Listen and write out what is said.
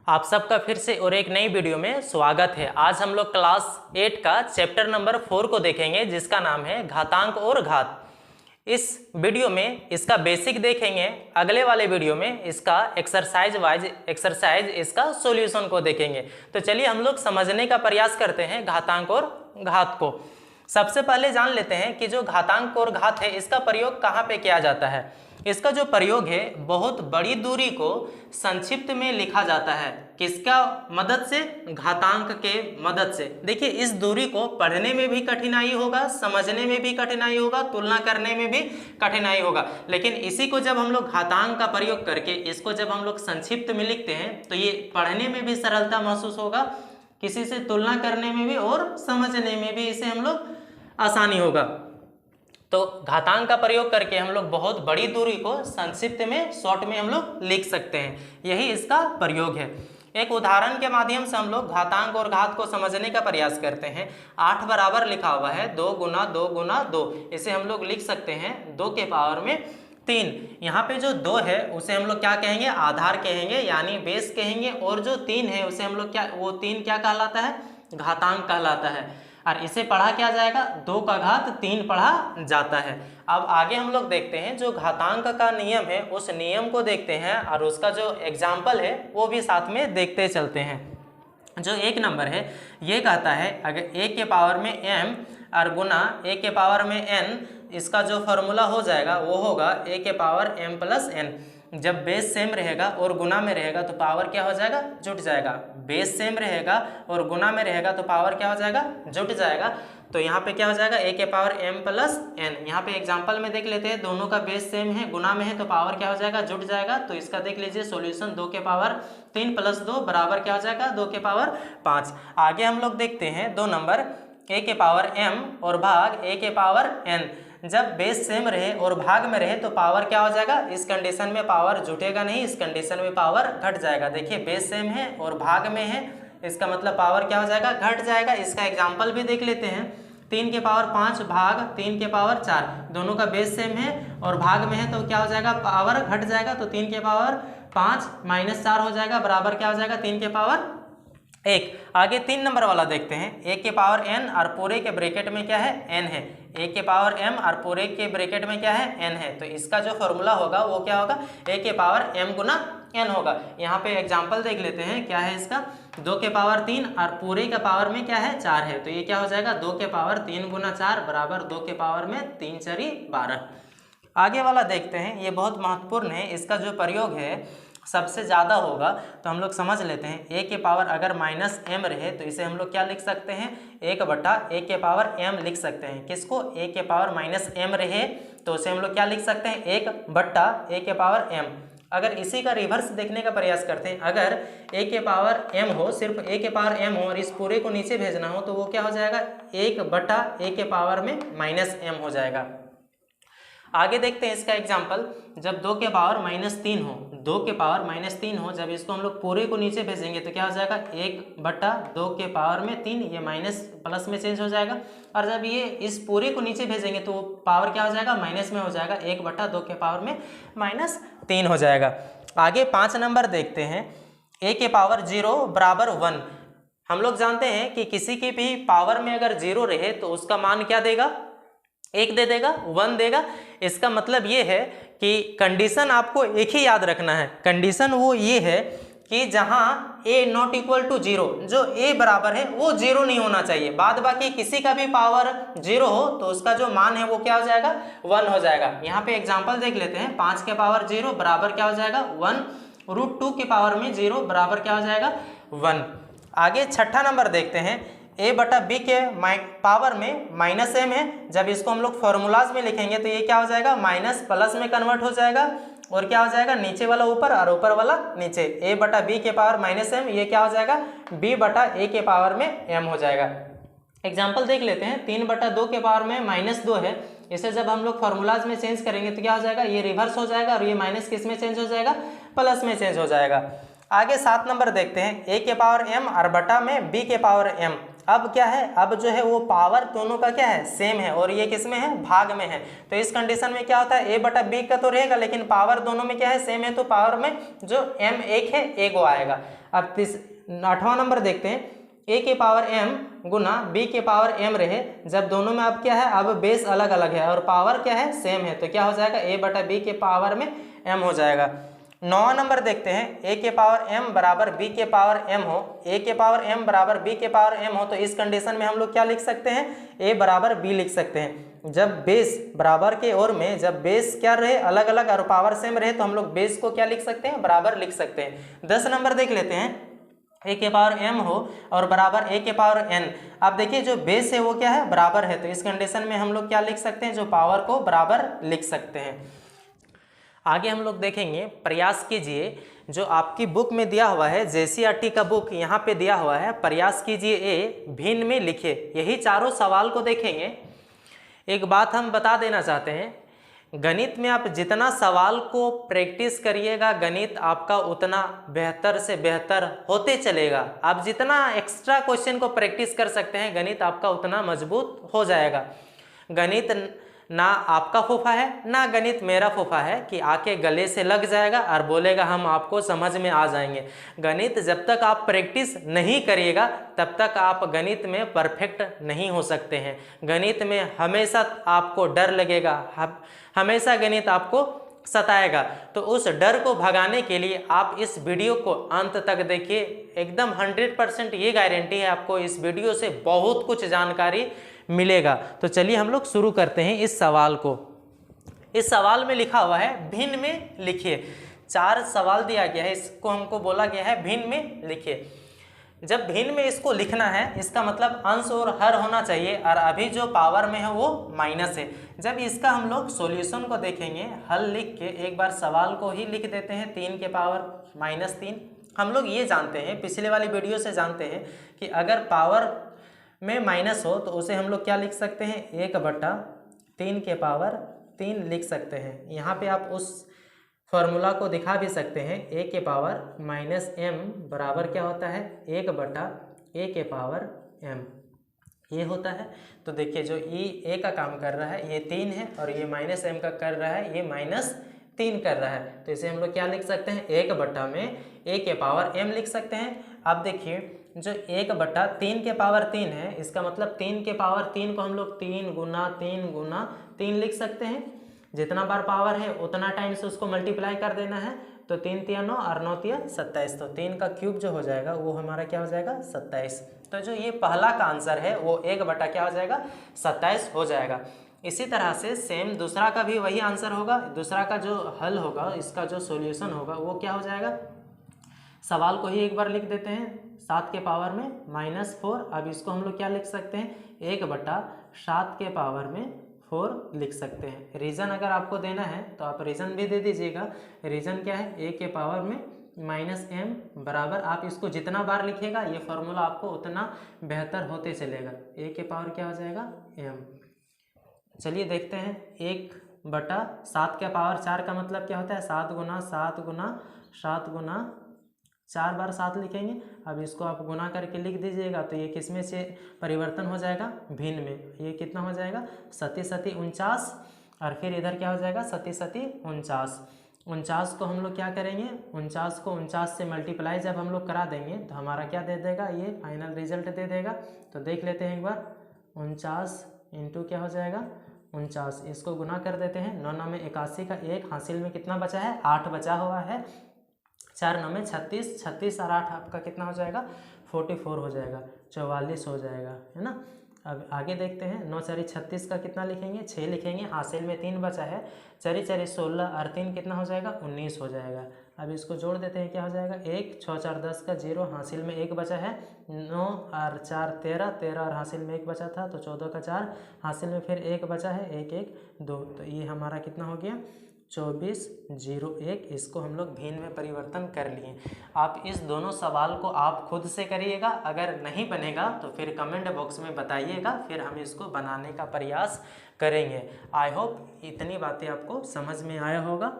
आप सबका फिर से और एक नई वीडियो में स्वागत है। आज हम लोग क्लास 8 का चैप्टर नंबर 4 को देखेंगे, जिसका नाम है घातांक और घात। इस वीडियो में इसका बेसिक देखेंगे, अगले वाले वीडियो में इसका एक्सरसाइज इसका सॉल्यूशन को देखेंगे। तो चलिए हम लोग समझने का प्रयास करते हैं घातांक और घात को। सबसे पहले जान लेते हैं कि जो घातांक और घात है इसका प्रयोग कहाँ पे किया जाता है। इसका जो प्रयोग है बहुत बड़ी दूरी को संक्षिप्त में लिखा जाता है। किसका मदद से? घातांक के मदद से। देखिए इस दूरी को पढ़ने में भी कठिनाई होगा, समझने में भी कठिनाई होगा, तुलना करने में भी कठिनाई होगा, लेकिन इसी को जब हम लोग घातांक का प्रयोग करके इसको जब हम लोग संक्षिप्त में लिखते हैं तो ये पढ़ने में भी सरलता महसूस होगा, किसी से तुलना करने में भी और समझने में भी इसे हम लोग आसानी होगा। तो घातांक का प्रयोग करके हम लोग बहुत बड़ी दूरी को संक्षिप्त में शॉर्ट में हम लोग लिख सकते हैं, यही इसका प्रयोग है। एक उदाहरण के माध्यम से हम लोग घातांक और घात को समझने का प्रयास करते हैं। 8 बराबर लिखा हुआ है 2 गुना 2 गुना 2, इसे हम लोग लिख सकते हैं 2 के पावर में 3। यहाँ पे जो 2 है उसे हम लोग क्या कहेंगे? आधार कहेंगे, यानी बेस कहेंगे, और जो 3 है उसे हम लोग वो 3 क्या कहलाता है? घातांक कहलाता है। और इसे पढ़ा क्या जाएगा? 2 का घात 3 पढ़ा जाता है। अब आगे हम लोग देखते हैं जो घातांक का नियम है उस नियम को देखते हैं और उसका जो एग्जाम्पल है वो भी साथ में देखते चलते हैं। जो एक नंबर है ये कहता है अगर a के पावर में m और गुना a के पावर में n, इसका जो फॉर्मूला हो जाएगा वो होगा a के पावर m प्लस n। जब बेस सेम रहेगा और गुना में रहेगा तो पावर क्या हो जाएगा? जुट जाएगा। बेस सेम रहेगा और गुना में रहेगा तो पावर क्या हो जाएगा? जुट जाएगा। तो यहाँ पे क्या हो जाएगा? a के पावर m प्लस n। यहाँ पे एग्जांपल में देख लेते हैं, दोनों का बेस सेम है, गुना में है, तो पावर क्या हो जाएगा? जुट जाएगा। तो इसका देख लीजिए सॉल्यूशन 2 के पावर 3 प्लस 2 बराबर क्या हो जाएगा? 2 के पावर 5। आगे हम लोग देखते हैं 2 नंबर, a के पावर m और भाग a के पावर n। जब बेस सेम रहे और भाग में रहे तो पावर क्या हो जाएगा? इस कंडीशन में पावर जुटेगा नहीं, इस कंडीशन में पावर घट जाएगा। देखिए बेस सेम है और भाग में है, इसका मतलब पावर क्या हो जाएगा? घट जाएगा। इसका एग्जांपल भी देख लेते हैं। 3 के पावर 5 भाग 3 के पावर 4, दोनों का बेस सेम है और भाग में है तो क्या हो जाएगा? पावर घट जाएगा। तो 3 के पावर 5 माइनस 4 हो जाएगा, बराबर क्या हो जाएगा? 3 के पावर 1। आगे 3 नंबर वाला देखते हैं। a के पावर n और पूरे के ब्रैकेट में क्या है? n है। a के पावर m और पूरे के ब्रैकेट में क्या है? n है। तो इसका जो फॉर्मूला होगा वो क्या होगा? a के पावर m गुना n होगा। यहाँ पे एग्जांपल देख लेते हैं, क्या है इसका? 2 के पावर 3 और पूरे के पावर में क्या है? 4 है। तो ये क्या हो जाएगा? 2 के पावर 3 गुना 4 बराबर 2 के पावर में 3 4 12। आगे वाला देखते हैं, ये बहुत महत्वपूर्ण है, इसका जो प्रयोग है सबसे ज़्यादा होगा। तो हम लोग समझ लेते हैं। a के पावर अगर माइनस m रहे तो इसे हम लोग क्या लिख सकते हैं? 1 बटा a के पावर m लिख सकते हैं। किसको? a के पावर माइनस m रहे तो उसे हम लोग क्या लिख सकते हैं? 1 बट्टा a के पावर m। अगर इसी का रिवर्स देखने का प्रयास करते हैं, अगर a के पावर m हो, सिर्फ a के पावर m हो और इस पूरे को नीचे भेजना हो तो वो क्या हो जाएगा? 1 बटा a के पावर में माइनस m हो जाएगा। आगे देखते हैं इसका एग्जाम्पल। जब 2 के पावर माइनस 3 हो, 2 के पावर माइनस 3 हो, जब इसको हम लोग पूरे को नीचे भेजेंगे तो क्या हो जाएगा? 1 बटा 2 के पावर में 3, ये माइनस प्लस में चेंज हो जाएगा। और जब ये इस पूरे को नीचे भेजेंगे तो पावर क्या हो जाएगा? माइनस में हो जाएगा। 1 बटा 2 के पावर में माइनस 3 हो जाएगा। आगे 5 नंबर देखते हैं। a के पावर 0 बराबर 1। हम लोग जानते हैं कि किसी की भी पावर में अगर 0 रहे तो उसका मान क्या देगा? 1 दे देगा, 1 देगा। इसका मतलब ये है कि कंडीशन आपको एक ही याद रखना है। कंडीशन वो ये है कि जहां a नॉट इक्वल टू 0, जो a बराबर है वो 0 नहीं होना चाहिए। बाद बाकी किसी का भी पावर 0 हो तो उसका जो मान है वो क्या हो जाएगा? 1 हो जाएगा। यहाँ पे एग्जांपल देख लेते हैं। 5 के पावर 0 बराबर क्या हो जाएगा? 1। रूट 2 के पावर में 0 बराबर क्या हो जाएगा? 1। आगे 6ठा नंबर देखते हैं। a बटा b के पावर में माइनस m है, जब इसको हम लोग फॉर्मूलाज में लिखेंगे तो ये क्या हो जाएगा? माइनस प्लस में कन्वर्ट हो जाएगा और क्या हो जाएगा? नीचे वाला ऊपर और ऊपर वाला नीचे। a बटा b के पावर माइनस m, ये क्या हो जाएगा? b बटा a के पावर में m हो जाएगा। एग्जाम्पल देख लेते हैं। 3 बटा 2 के पावर में माइनस 2 है, इसे जब हम लोग फॉर्मूलाज में चेंज करेंगे तो क्या हो जाएगा? ये रिवर्स हो जाएगा और ये माइनस किस में चेंज हो जाएगा? प्लस में चेंज हो जाएगा। आगे 7 नंबर देखते हैं। a के पावर m और बटा में b के पावर m। अब क्या है? अब जो है वो पावर दोनों का क्या है? सेम है और ये किस में है? भाग में है। तो इस कंडीशन में क्या होता है? a बटा b का तो रहेगा लेकिन पावर दोनों में क्या है? सेम है, तो पावर में जो m 1 है 1 आएगा। अब 8वां नंबर देखते हैं, a के पावर m गुना b के पावर m रहे, जब दोनों में अब क्या है, अब बेस अलग अलग है और पावर क्या है, सेम है, तो क्या हो जाएगा, a बटा b के पावर में m हो जाएगा। 9वां नंबर देखते हैं, a के पावर m बराबर b के पावर m हो, a के पावर m बराबर b के पावर m हो, तो इस कंडीशन में हम लोग क्या लिख सकते हैं, a बराबर b लिख सकते हैं। जब बेस बराबर के और में जब बेस क्या रहे, अलग अलग और पावर सेम रहे, तो हम लोग बेस को क्या लिख सकते हैं, बराबर लिख सकते हैं। 10 नंबर देख लेते हैं, a के पावर m हो और बराबर a के पावर n। अब देखिए जो बेस है वो क्या है, बराबर है, तो इस कंडीशन में हम लोग क्या लिख सकते हैं, जो पावर को बराबर लिख सकते हैं। आगे हम लोग देखेंगे, प्रयास कीजिए, जो आपकी बुक में दिया हुआ है, JCERT का बुक यहाँ पे दिया हुआ है, प्रयास कीजिए ए भिन्न में लिखिए, यही चारों सवाल को देखेंगे। एक बात हम बता देना चाहते हैं, गणित में आप जितना सवाल को प्रैक्टिस करिएगा, गणित आपका उतना बेहतर से बेहतर होते चलेगा। आप जितना एक्स्ट्रा क्वेश्चन को प्रैक्टिस कर सकते हैं, गणित आपका उतना मजबूत हो जाएगा। गणित ना आपका फूफा है ना गणित मेरा फूफा है कि आके गले से लग जाएगा और बोलेगा हम आपको समझ में आ जाएंगे। गणित जब तक आप प्रैक्टिस नहीं करिएगा तब तक आप गणित में परफेक्ट नहीं हो सकते हैं। गणित में हमेशा आपको डर लगेगा, हमेशा गणित आपको सताएगा। तो उस डर को भगाने के लिए आप इस वीडियो को अंत तक देखिए, एकदम 100% ये गारंटी है आपको इस वीडियो से बहुत कुछ जानकारी मिलेगा। तो चलिए हम लोग शुरू करते हैं इस सवाल को। इस सवाल में लिखा हुआ है भिन्न में लिखिए। 4 सवाल दिया गया है, इसको हमको बोला गया है भिन्न में लिखिए। जब भिन्न में इसको लिखना है, इसका मतलब अंश और हर होना चाहिए, और अभी जो पावर में है वो माइनस है। जब इसका हम लोग सॉल्यूशन को देखेंगे, हल लिख के एक बार सवाल को ही लिख देते हैं, 3 के पावर -3। हम लोग ये जानते हैं, पिछले वाली वीडियो से जानते हैं कि अगर पावर में माइनस हो तो उसे हम लोग क्या लिख सकते हैं, 1/3 के पावर 3 लिख सकते हैं। यहाँ पे आप उस फॉर्मूला को दिखा भी सकते हैं, a के पावर -m बराबर क्या होता है, 1/a के पावर m, ये होता है। तो देखिए जो ये a का काम कर रहा है ये 3 है, और ये -m का कर रहा है ये -3 कर रहा है। तो इसे हम लोग क्या लिख सकते हैं, 1 में a के पावर m लिख सकते हैं। अब देखिए जो 1/3 के पावर 3 है, इसका मतलब 3 के पावर 3 को हम लोग 3 गुना 3 गुना 3 लिख सकते हैं। जितना बार पावर है उतना टाइम से उसको मल्टीप्लाई कर देना है, तो 3 तिया 9 और 9 तिया 27, तो 3 का क्यूब जो हो जाएगा वो हमारा क्या हो जाएगा, 27। तो जो ये पहला का आंसर है वो 1 क्या हो जाएगा, 27 हो जाएगा। इसी तरह से सेम दूसरा का भी वही आंसर होगा। दूसरा का जो हल होगा, इसका जो सॉल्यूशन होगा वो क्या हो जाएगा, सवाल को ही एक बार लिख देते हैं, 7 के पावर में -4। अब इसको हम लोग क्या लिख सकते हैं, 1/7 के पावर में 4 लिख सकते हैं। रीज़न अगर आपको देना है तो आप रीज़न भी दे दीजिएगा। रीज़न क्या है, a के पावर में -m बराबर, आप इसको जितना बार लिखेगा ये फॉर्मूला आपको उतना बेहतर होते चलेगा। a के पावर क्या हो जाएगा, m। चलिए देखते हैं, 1/7 के पावर 4 का मतलब क्या होता है, 7 गुना 7 गुना 7 गुना 4 बार 7 लिखेंगे। अब इसको आप गुना करके लिख दीजिएगा, तो ये किस में से परिवर्तन हो जाएगा, भिन्न में। ये कितना हो जाएगा, 7 49, और फिर इधर क्या हो जाएगा, 7 49। 49 को हम लोग क्या करेंगे, 49 को 49 से मल्टीप्लाई जब हम लोग करा देंगे तो हमारा क्या दे देगा, ये फाइनल रिजल्ट दे देगा। तो देख लेते हैं एक बार, 49 इंटू क्या हो जाएगा, 49। इसको गुना कर देते हैं, 9 9 में 81 का 1, हासिल में कितना बचा है, 8 बचा हुआ है। 4 9 में 36, 36 और 8 आपका कितना हो जाएगा, 44 हो जाएगा, 44 हो जाएगा, है ना। अब आगे देखते हैं, 9 4 36 का कितना लिखेंगे, 6 लिखेंगे, हासिल में 3 बचा है, 4 4 16 और 3 कितना हो जाएगा, 19 हो जाएगा। अब इसको जोड़ देते हैं, क्या हो जाएगा, 1 6 4 10 का 0, हासिल में 1 बचा है, 9 और 4 13, 13 और हासिल में 1 बचा था, तो 14 का 4, हासिल में फिर 1 बचा है, 1 1 2, तो ये हमारा कितना हो गया, 2401। इसको हम लोग भिन्न में परिवर्तन कर लिए। आप इस दोनों सवाल को आप खुद से करिएगा, अगर नहीं बनेगा तो फिर कमेंट बॉक्स में बताइएगा, फिर हम इसको बनाने का प्रयास करेंगे। आई होप इतनी बातें आपको समझ में आया होगा।